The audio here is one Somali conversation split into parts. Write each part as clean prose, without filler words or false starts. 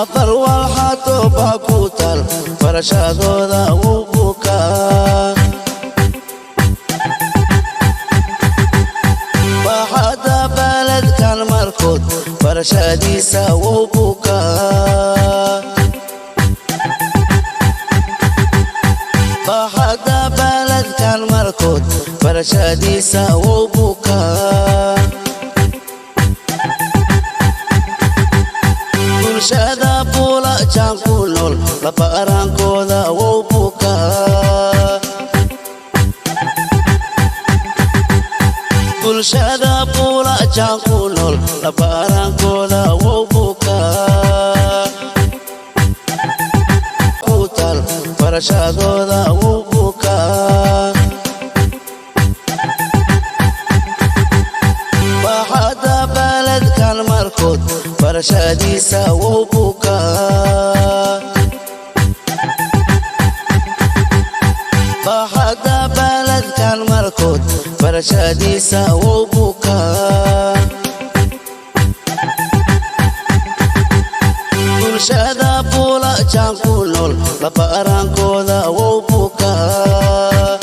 afar walxato baa ku taal barashadooda wuu bukaa baaxadda baladkan markood barashadiisa wuu bukaa baaxadda baladkan markood barashadiisa wuu bukaa bulshada buula jaan ku nool laba araankooda wuu bukaa bulshada buula jaan ku nool laba araankooda wuu bukaa ku taal barashadooda wuu bukaa baaxadda baladkan markood barashadiisa wuu bukaa baaxadda baladkan markood barashadiisa wuu bukaa bulshada buula jaan ku nool laba araankooda wuu bukaa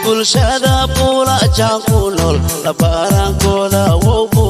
bulshada buula jaan ku nool laba araankooda wuu bukaa